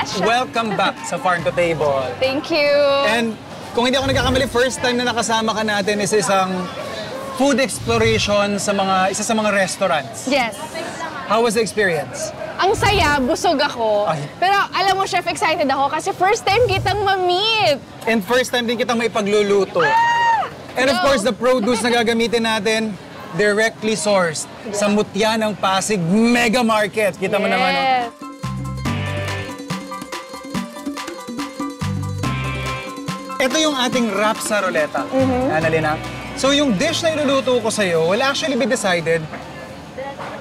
Yes, chef. Welcome back sa Farm to Table. Thank you. And kung hindi ako nagkakamali, first time na nakasama ka natin is isang food exploration sa isa sa mga restaurants. Yes. How was the experience? Ang saya, busog ako. Ay. Pero alam mo, chef, excited ako kasi first time kitang ma-meet. And first time din kitang maipagluluto. And of course, the produce na gagamitin natin, directly sourced sa Mutya ng Pasig Mega Market. Kita mo naman. Yes. Ito yung ating wrap sa ruleta. Annalena. So yung dish na iluluto ko sa'yo will actually be decided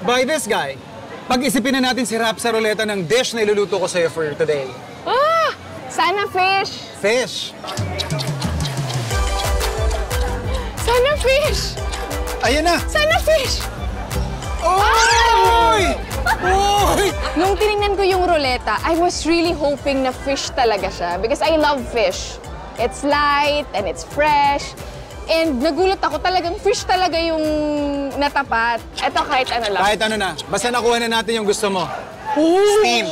by this guy. Pag-isipin na natin si wrap sa ruleta ng dish na iluluto ko sa'yo for today. Sana fish. Fish. Sana fish. Ayan na. Sana fish. Oy! Oy! Nung tinignan ko yung ruleta, I was really hoping na fish talaga siya because I love fish. It's light and it's fresh. And nagulat ako, talagang fish talaga yung natapat. Ito kahit ano lang. Kahit ano na. Basta nakuha na natin yung gusto mo. Steam.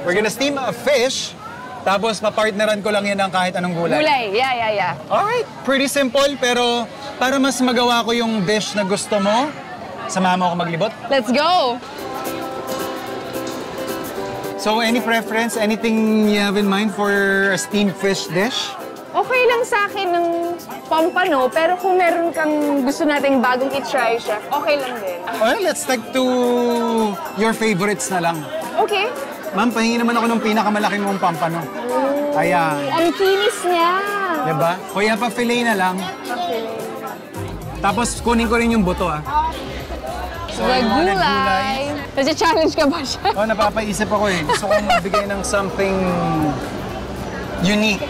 We're gonna steam a fish. Tapos papartneran ko lang yan ng kahit anong gulay. Gulay, yeah. Alright, pretty simple. Pero para mas magawa ko yung dish na gusto mo, samahan mo ako maglibot. Let's go! So, any preference? Anything you have in mind for a steamed fish dish? Okay lang sa akin ng pampano, pero kung meron kang gusto nating bagong i-try, chef, okay lang din. Well, let's stick to your favorites na lang. Okay. Ma'am, pahingi naman ako ng pinakamalaking mong pampano. Ayan. Ang kinis niya. Diba? Kuya, pa-fillet na lang. Tapos, kunin ko rin yung buto, ah. So, The yung mga gulay. Nasi-challenge ka ba siya? Oh, napapaisip ako eh. Gusto kong magbigay ng something unique.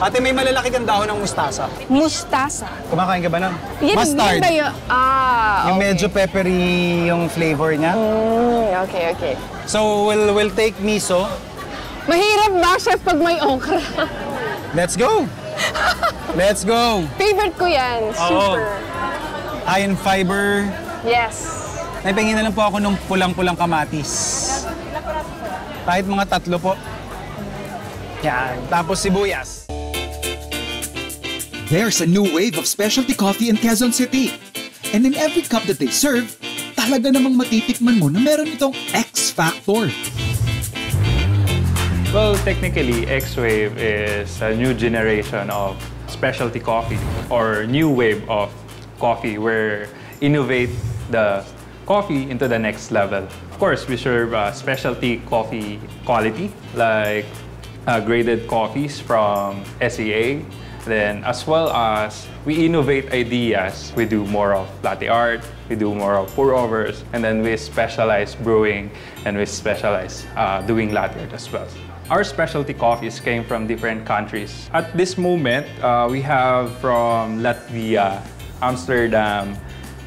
Ate, may malalaki kang dahon ng mustasa. Mustasa. Kumakain ka ba nun? Yan, Mustard. Yan ba yun? Yung okay. medyo peppery yung flavor niya. Okay. So, we'll take miso. Mahirap ba, chef, pag may okra? Let's go! Let's go! Favorite ko yan. Super. High in fiber. Yes. Naipingin na lang po ako ng pulang-pulang kamatis. Kahit mga 3 po. Yan. Tapos sibuyas. There's a new wave of specialty coffee in Quezon City. And in every cup that they serve, talaga namang matitikman mo na meron itong X Factor. Well, technically, X-Wave is a new generation of specialty coffee or new wave of coffee where innovate the coffee into the next level. Of course, we serve specialty coffee quality like graded coffees from SEA. Then, as well as we innovate ideas, we do more of latte art, we do more of pour-overs, and then we specialize brewing and we specialize doing latte art as well. Our specialty coffees came from different countries. At this moment, we have from Latvia, Amsterdam,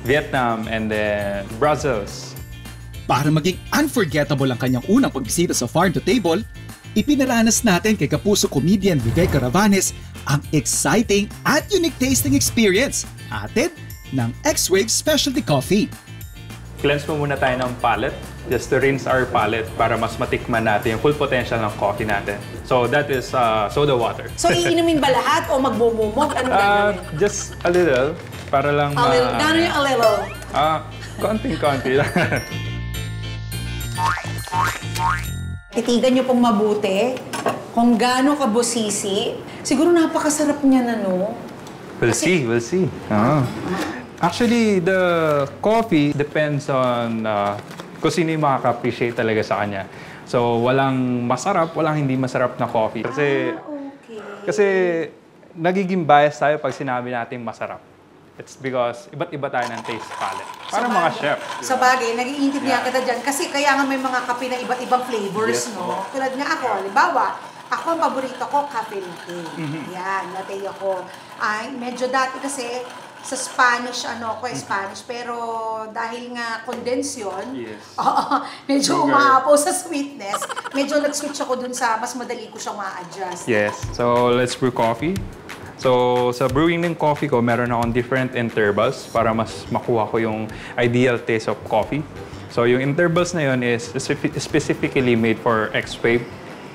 Vietnam, and then Brussels. Para maging unforgettable ang kanyang unang pagbisita sa Farm to Table, ipinaranas natin kay kapuso comedian Vivek Caravanes ang exciting at unique tasting experience atin ng X-Wave Specialty Coffee. Cleanse mo muna tayo ng palate just to rinse our palate para mas matikman natin yung full potential ng coffee natin. So that is soda water. So iinumin ba lahat o magbumumog? Anong gagawin? Just a little para lang A little. Gano'n yung a little? Konting-konti lang. Titigan niyo pong mabuti kung gaano kabusisi. Siguro napakasarap niya na, no? We'll see. Actually, the coffee depends on kung sino yung makaka-appreciate talaga sa kanya. So, walang masarap, walang hindi masarap na coffee. Kasi nagiging bias tayo pag sinabi natin masarap. It's because iba't iba tayo ng taste palette. Parang mga chef. Sa bagay, nag-iintindihan kita dyan. Kasi kaya nga may mga kape na iba't ibang flavors, Yes, no? Tulad nga ako, halimbawa, ako ang paborito ko, cafe latte. Yan, latte ako. Ay, medyo dati kasi sa Spanish, Spanish. Pero dahil nga condensed yun, medyo umaapaw sa sweetness. Medyo nag-switch ako dun sa mas madali ko siyang ma-adjust. Yes. So, let's brew coffee. So, sa brewing ng coffee ko, meron akong different intervals para mas makuha ko yung ideal taste of coffee. So, yung intervals na yun is specifically made for X-Wave.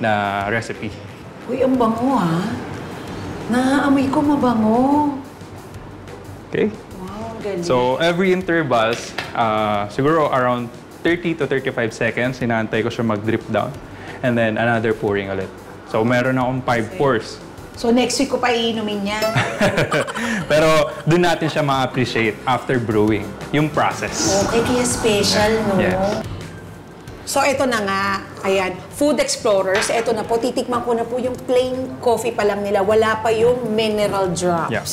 na recipe. Uy, ang bango ha. Naaamoy ko mabango. Okay? Wow, galing. So, every intervals, siguro around 30 to 35 seconds, inaantay ko siya mag-drip down. And then, another pouring ulit. So, meron akong 5 pours. So next week ko pa iinumin yan. Pero, doon natin siya ma-appreciate after brewing, yung process. Okay, kaya special, no? Yes. So ito na nga, ayan, Food Explorers, ito na po, titikman ko na po yung plain coffee pa lang nila. Wala pa yung mineral drops. Yeah.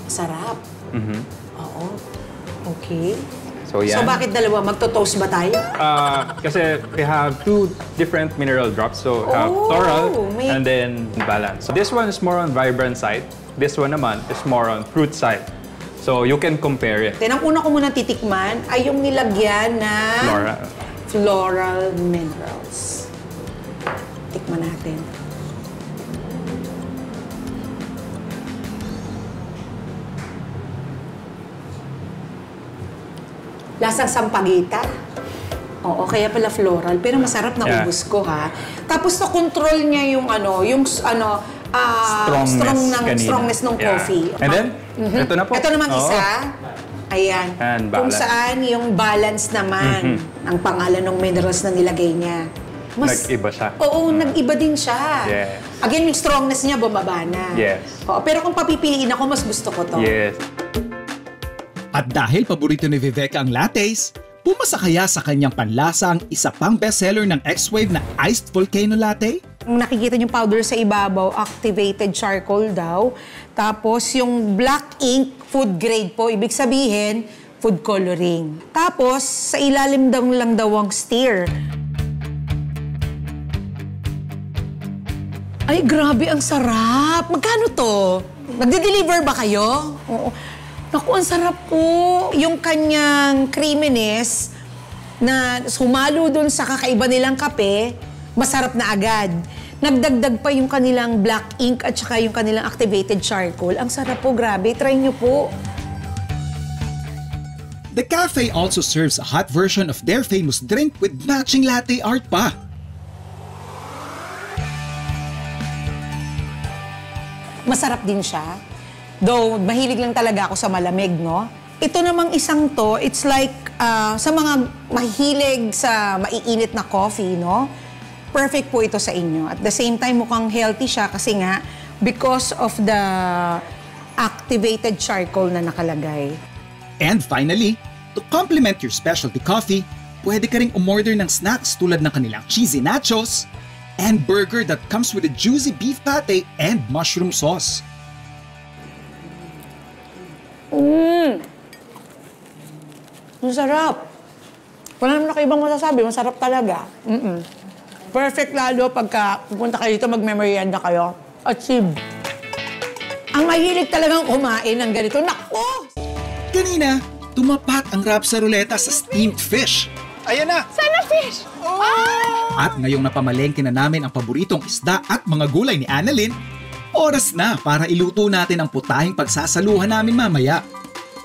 Sarap. Mhm. Oo. Okay. So, yan. So bakit dalawa? Magto-toast ba tayo? Kasi we have 2 different mineral drops. So, have Oh, floral may- and then balance. So, this one is more on vibrant side. This one naman is more on fruit side. So, you can compare it. Then ang una ko muna titikman ay yung nilagyan na floral minerals. Tikman natin. Lasang sampagita. Oo, kaya pala floral. Pero masarap na Yeah. ubus ko, ha? Tapos na-control niya yung strongness ng Yeah. coffee. And then, ito na po. Ito namang Oo. isa. Ayan. And Kung balance. saan yung balance naman ang pangalan ng minerals na nilagay niya. Nag-iba siya. Oo, nag-iba din siya. Yes. Again, yung strongness niya bumaba na. Yes. Oo, pero kung papipiliin ako, mas gusto ko to. Yes. At dahil paborito ni Viveka ang lattes, pumasa kaya sa kanyang panlasa ang isa pang bestseller ng X-Wave na Iced Volcano Latte? Kung nakikita yung powder sa ibabaw, activated charcoal daw. Tapos yung black ink, food grade po. Ibig sabihin, food coloring. Tapos, sa ilalim daw lang daw ang stir. Ay, grabe, ang sarap. Magkano to? Nagde-deliver ba kayo? Oo. Naku, ang sarap po. Yung kanyang creaminess na sumalo dun sa kakaiba nilang kape, masarap na agad. Nagdagdag pa yung kanilang black ink at saka yung kanilang activated charcoal. Ang sarap po, grabe. Try nyo po. The cafe also serves a hot version of their famous drink with matching latte art pa. Masarap din siya. Though, mahilig lang talaga ako sa malamig, no? Ito namang isang to, it's like sa mga mahilig sa maiinit na coffee, no? Perfect po ito sa inyo. At the same time, mukhang healthy siya kasi nga, because of the activated charcoal na nakalagay. And finally, to complement your specialty coffee, pwede ka ring umorder ng snacks tulad ng kanilang cheesy nachos and burger that comes with a juicy beef patty and mushroom sauce. Ang sarap. Wala naman nakaibang masasabi, masarap talaga. Perfect lalo pagka pupunta kayo dito, mag-merienda kayo. Achieve. Ang mahilig talagang kumain ng ganito. Naku! Kanina, tumapat ang rapsaroleta sa steamed fish. Ayan na! Sana fish! At ngayong napamalengke na namin ang paboritong isda at mga gulay ni Annalyn, oras na para iluto natin ang putahing pagsasaluhan namin mamaya.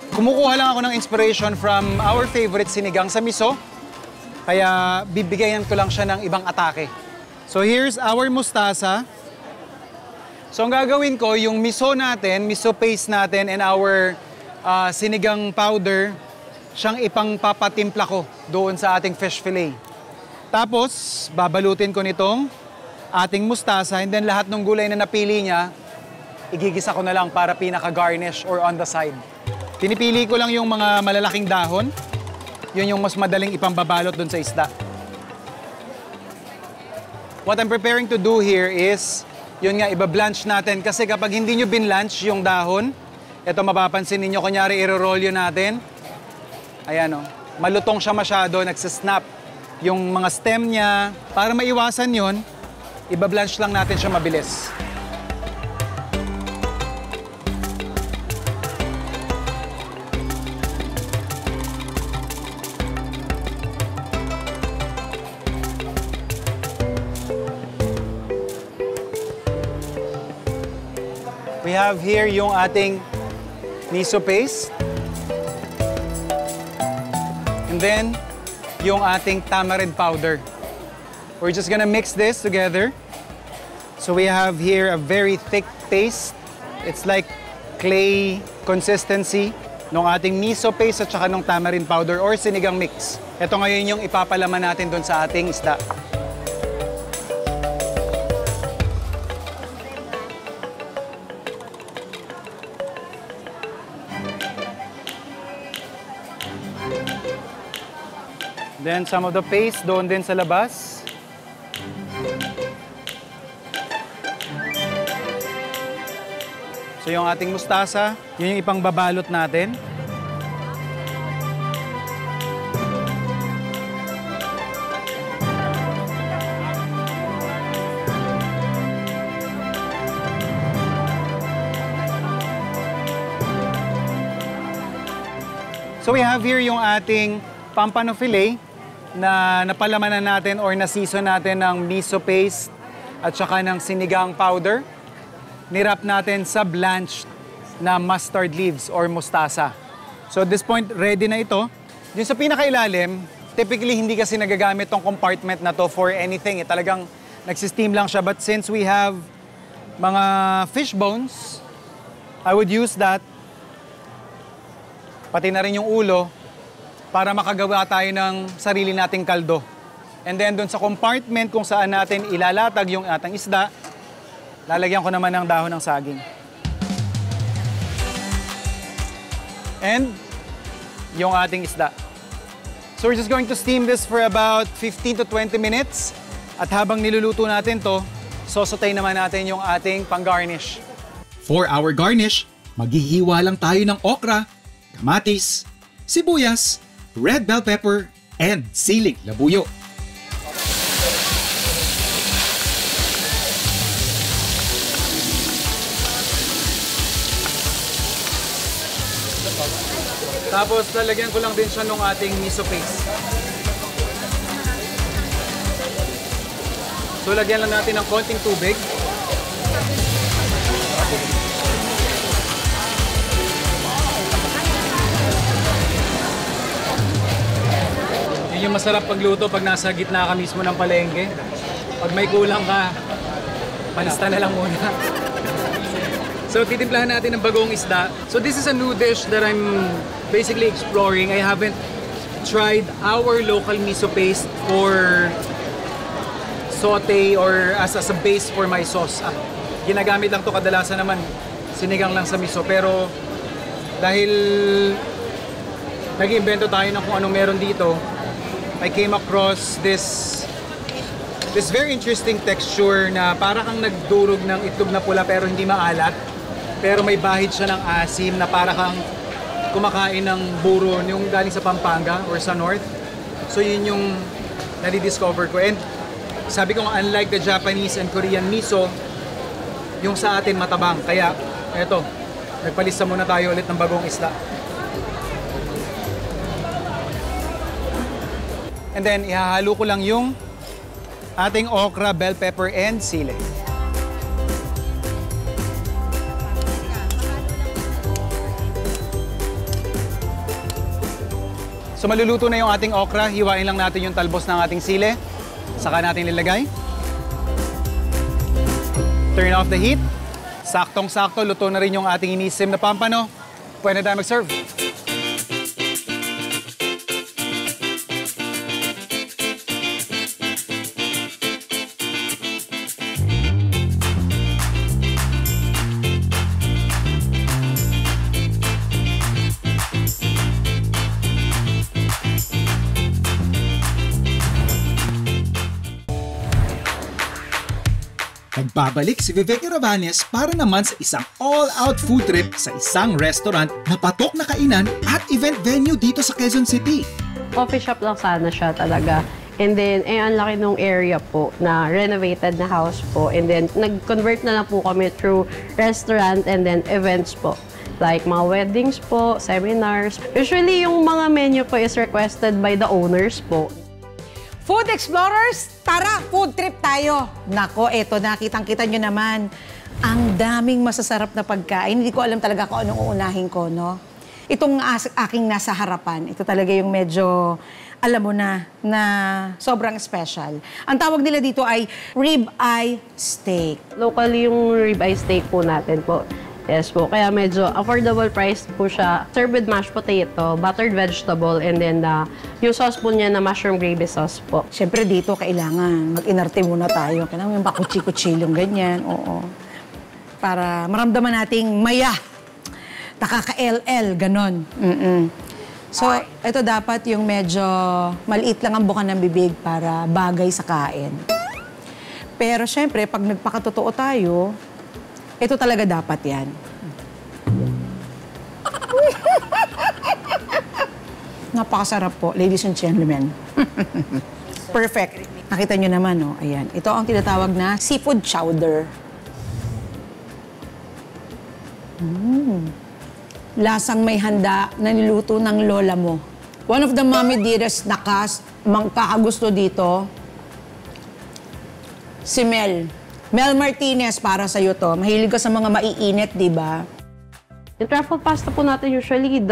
Kumukuha lang ako ng inspiration from our favorite sinigang sa miso. Kaya bibigyan ko lang siya ng ibang atake. So here's our mustasa. So ang gagawin ko, yung miso natin, miso paste natin and our sinigang powder, siyang ipangpapatimpla ko doon sa ating fish fillet. Tapos, babalutin ko nitong ating mustasa and then lahat ng gulay na napili niya, igigisa ko na lang para pinaka-garnish or on the side. Pinipili ko lang yung mga malalaking dahon. Yun yung mas madaling ipambabalot doon sa isda. What I'm preparing to do here is, yun nga, iba-blanch natin. Kasi kapag hindi nyo binlanch yung dahon, ito mapapansin ninyo, kunyari i-rolyo natin. Ayan o, malutong siya masyado, nagsisnap yung mga stem niya. Para maiwasan yun, iba-blanch lang natin siya mabilis. We have here yung ating miso paste. And then, yung ating tamarind powder. We're just gonna mix this together. So we have here a very thick paste. It's like clay consistency ng ating miso paste at saka ng tamarind powder or sinigang mix. Ito ngayon yung ipapalaman natin doon sa ating isda. Then some of the paste doon din sa labas. So yung ating mustasa, yun yung ipangbabalot natin. So we have here yung ating pampano fillet na napalamanan natin or na-season natin ng miso paste at saka ng sinigang powder. Nirap natin sa blanched na mustard leaves or mustasa. So at this point, ready na ito. Yung sa pinakailalim, typically hindi kasi nagagamit tong compartment na to for anything. Talagang nagsisteam lang siya. But since we have mga fish bones, I would use that. Pati na rin yung ulo para makagawa tayo ng sarili nating kaldo. And then doon sa compartment kung saan natin ilalatag yung ating isda, lalagyan ko naman ng dahon ng saging. And yung ating isda. So we're just going to steam this for about 15 to 20 minutes. At habang niluluto natin to, sosotay naman natin yung ating pang-garnish. For our garnish, maghihiwa lang tayo ng okra, kamatis, sibuyas, red bell pepper, and siling labuyo. Tapos lalagyan ko lang din siya ng ating miso paste. So lagyan lang natin ng konting tubig. Yun yung masarap pagluto pag nasa gitna ka mismo ng palengke. Pag may kulang ka, palista na lang muna. So titimplahan natin ng bagong isda. So this is a new dish that I'm basically exploring. I haven't tried our local miso paste for saute or as a base for my sauce. Ginagamit lang to kadalasan naman sinigang lang sa miso. Pero dahil nag-iimbento tayo ng kung anong meron dito, I came across this very interesting texture na para kang nagdurog ng itlog na pula pero hindi maalat. Pero may bahid siya ng asim na para kang kumakain ng buro yung galing sa Pampanga or sa North. So yun yung nadi-discover ko. And sabi ko nga, unlike the Japanese and Korean miso, yung sa atin matabang. Kaya eto, nagpalista muna tayo ulit ng bagong isda. And then ihahalo ko lang yung ating okra, bell pepper, and sili. So maluluto na yung ating okra, hiwain lang natin yung talbos ng ating sili. Saka natin lilagay. Turn off the heat. Saktong-sakto, luto na rin yung ating inisim na pampano. Pwede tayo mag-serve. Nagbabalik si Vivek Ravanes para naman sa isang all-out food trip sa isang restaurant na patok na kainan at event venue dito sa Quezon City. Coffee shop lang sana siya talaga. And then, ang laki nung area po na renovated na house po. And then, nag-convert na lang po kami through restaurant and then events po. Like mga weddings po, seminars. Usually, yung mga menu po is requested by the owners po. Food Explorers, tara, food trip tayo. Nako, eto, nakitang-kita nyo naman. Ang daming masasarap na pagkain. Hindi ko alam talaga kung anong uunahin ko, no? Itong aking nasa harapan, ito talaga yung medyo, alam mo na sobrang special. Ang tawag nila dito ay rib-eye steak. Locally yung ribeye steak po natin po. Yes po, kaya medyo affordable price po siya. Served with mashed potato, buttered vegetable, and then yung sauce po niya na mushroom gravy sauce po. Siyempre dito, kailangan mag-inarte muna tayo. Kailangan yung bakutsi-kutsilong ganyan, oo. Para maramdaman nating maya. Nakaka-LL, ganon. So, ito dapat yung medyo maliit lang ang buka ng bibig para bagay sa kain. Pero siyempre, pag nagpakatotoo tayo, ito talaga dapat yan. Napakasarap po, ladies and gentlemen. Perfect. Nakita nyo naman, no? Ayan. Ito ang tinatawag na seafood chowder. Lasang may handa na niluto ng lola mo. One of the mommy dearest na kakagusto dito, si Mel. Mel Martinez, para sa'yo to. Mahilig ka sa mga maiinit, di ba? Yung truffle pasta po natin usually,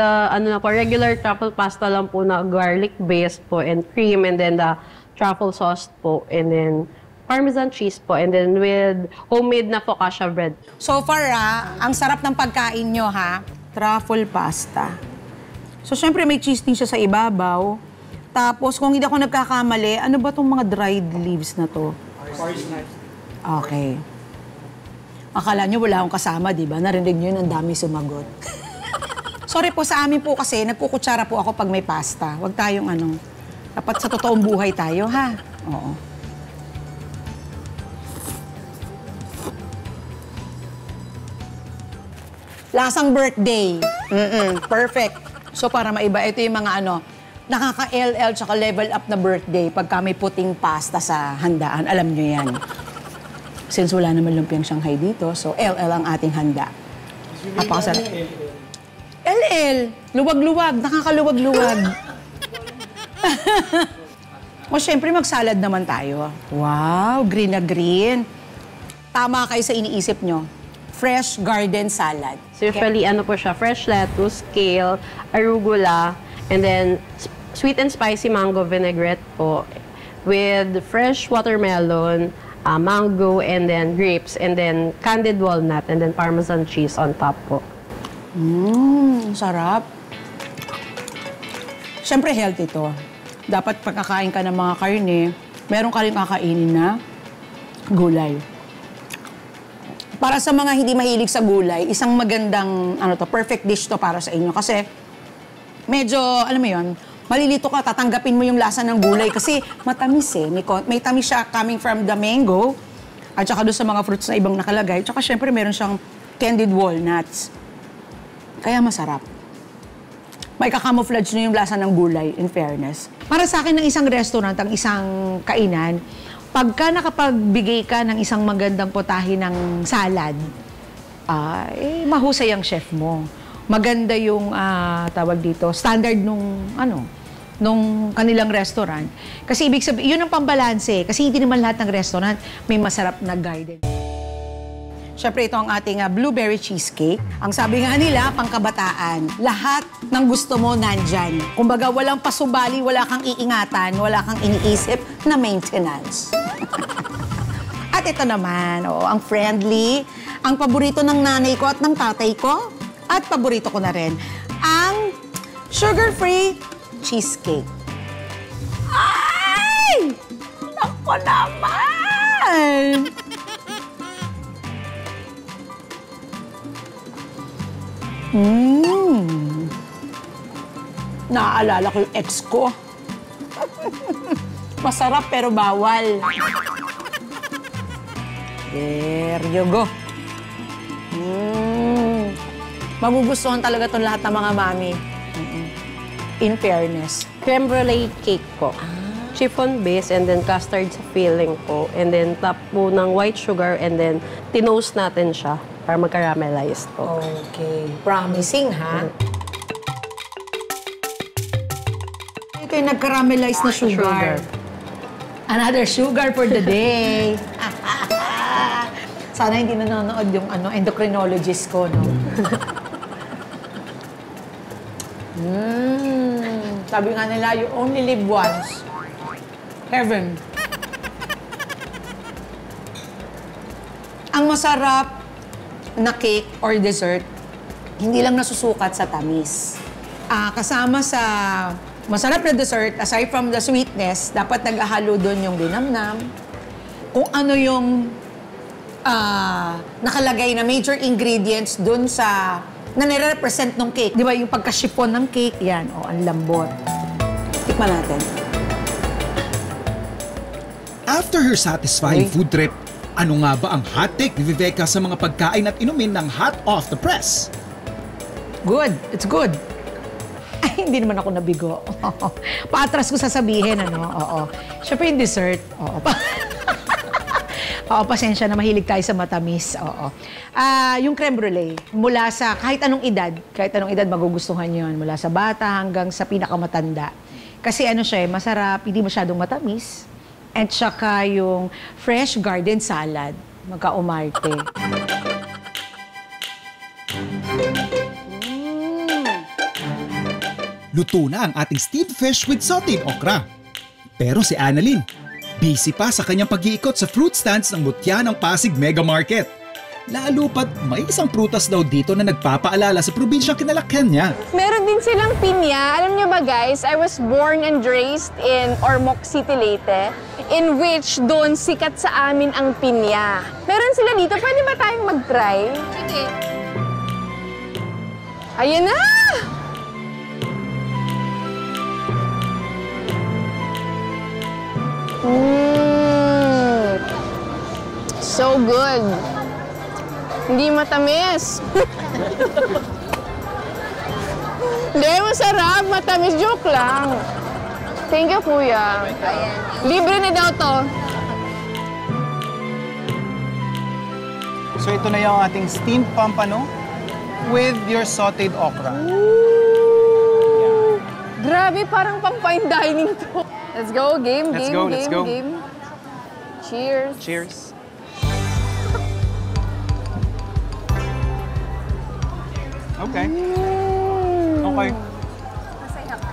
regular truffle pasta lang po na garlic-based po and cream, and then the truffle sauce po, and then Parmesan cheese po, and then with homemade na focaccia bread. So far, ang sarap ng pagkain nyo, ha? Truffle pasta. So, syempre may cheese din siya sa ibabaw. Tapos, kung hindi ako nagkakamali, ano ba itong mga dried leaves na to? Okay. Akala nyo wala akong kasama, di ba? Narinig nyo yun, ang dami sumagot. Sorry po, sa amin po kasi, nagkukutsara po ako pag may pasta. Huwag tayong dapat sa totoong buhay tayo, ha? Oo. Lasang birthday. Perfect. So, para maiba, ito yung mga nakaka-LL tsaka level up na birthday pagka may puting pasta sa handaan. Alam nyo yan. Since wala naman lumpiang Shanghai dito, so LL ang ating handa. Napakasarap. LL. Luwag-luwag. Nakakaluwag-luwag. O, syempre, mag-salad naman tayo. Wow, green na green. Tama kayo sa iniisip nyo. Fresh garden salad. So usually, po siya, fresh lettuce, kale, arugula, and then sweet and spicy mango vinaigrette po with fresh watermelon, mango, and then grapes, and then candied walnut, and then Parmesan cheese on top po. Sarap. Siyempre, healthy to. Dapat pagkakain ka ng mga karne, meron ka rin kakainin na gulay. Para sa mga hindi mahilig sa gulay, isang magandang, perfect dish to para sa inyo. Kasi, medyo, alam mo yun, malilito ka, tatanggapin mo yung lasa ng gulay kasi matamis eh. May tamis siya coming from the mango at saka doon sa mga fruits na ibang nakalagay. Tsaka syempre meron siyang candied walnuts. Kaya masarap. May kakamouflage na yung lasa ng gulay, in fairness. Para sa akin, ng isang restaurant, ang isang kainan, pagka nakapagbigay ka ng isang magandang potahe ng salad, mahusay ang chef mo. Maganda yung tawag dito, standard nung kanilang restaurant. Kasi ibig sabihin, yun ang pambalanse. Kasi hindi naman lahat ng restaurant may masarap na garden. Siyempre, ito ang ating blueberry cheesecake. Ang sabi nga nila, pangkabataan. Lahat ng gusto mo nandyan. Kumbaga, walang pasubali, wala kang iingatan, wala kang iniisip na maintenance. At ito naman, ang friendly, ang paborito ng nanay ko at ng tatay ko, at paborito ko na rin, ang sugar-free cheesecake. Ay! Naku naman! Naaalala ko yung ex ko. Masarap pero bawal. There you go. Magugustuhan talaga itong lahat ng mga mami. In fairness. Creme brulee cake po. Chiffon base and then custard sa filling po. And then top po ng white sugar and then tinoast natin siya para mag-caramelize po. Okay. Promising, ha? Ito yung nag-caramelize na sugar. Another sugar for the day. Sana hindi nanonood yung endocrinologist ko, no? Sabi nga nila, you only live once. Heaven. Ang masarap na cake or dessert, hindi lang nasusukat sa tamis. Kasama sa masarap na dessert, aside from the sweetness, dapat nag-ahalo doon yung linamnam, kung ano yung nakalagay na major ingredients doon sa na nire-represent ng cake. Di ba yung pagka-chiffon ng cake, yan, ang lambot. Tikman natin. After her satisfying food trip, ano nga ba ang hot take ni Viveka sa mga pagkain at inumin ng hot off the press? Good. It's good. Ay, hindi naman ako nabigo. Paatras ko sasabihin, ano? Oo. Siyempre yung dessert. Oo. Oo, pasensya na mahilig tayo sa matamis. Oo. Yung creme brulee, mula sa kahit anong edad magugustuhan yon, mula sa bata hanggang sa pinakamatanda. Kasi ano siya, masarap, hindi masyadong matamis. At saka yung fresh garden salad, magka-umarte. Luto na ang ating steamed fish with sauteed okra. Pero si Annalyn, busy pa sa kanyang pag-iikot sa fruit stands ng mutya ng Pasig Mega Market. Lalo pat may isang prutas daw dito na nagpapaalala sa probinsyang kinalakhan niya. Meron din silang pinya. Alam niyo ba guys, I was born and raised in Ormoc City, Leyte, in which doon sikat sa amin ang pinya. Meron sila dito. Pwede ba tayong mag-try? Sige. Ayan na! So good. Hindi matamis. Hindi, masarap. Matamis. Joke lang. Thank you, kuya. Libre na daw to. So ito na yung ating steamed pampano with your sauteed okra. Grabe, parang pang fine dining to. Let's go. Game. Let's go. Cheers. Cheers. Okay. Okay.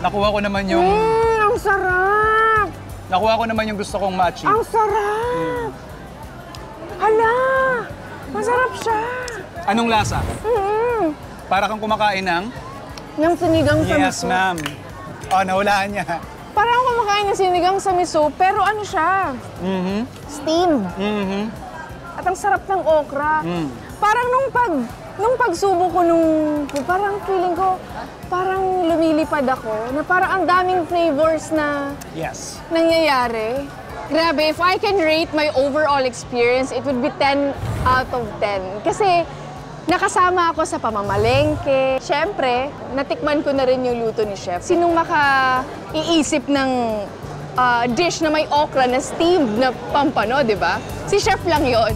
Nakuha ko naman yung... Ang sarap! Nakuha ko naman yung gusto kong ma-achieve. Ang sarap! Hala! Masarap siya! Anong lasa? Para kang kumakain ng... Ng sinigang sa Yes, miso. ma'am. Oh, nahulaan niya. Parang kumakain ng sinigang sa miso, pero ano siya? Steamed. At ang sarap ng okra. Parang nung pagsubo ko parang feeling ko, parang lumilipad ako, na parang ang daming flavors na Yes. nangyayari. Grabe, if I can rate my overall experience, it would be 10 out of 10. Kasi nakasama ako sa pamamalengke. Siyempre, natikman ko na rin yung luto ni Chef. Sinong maka-iisip ng dish na may okra na steamed na pampano, di ba? Si Chef lang yon.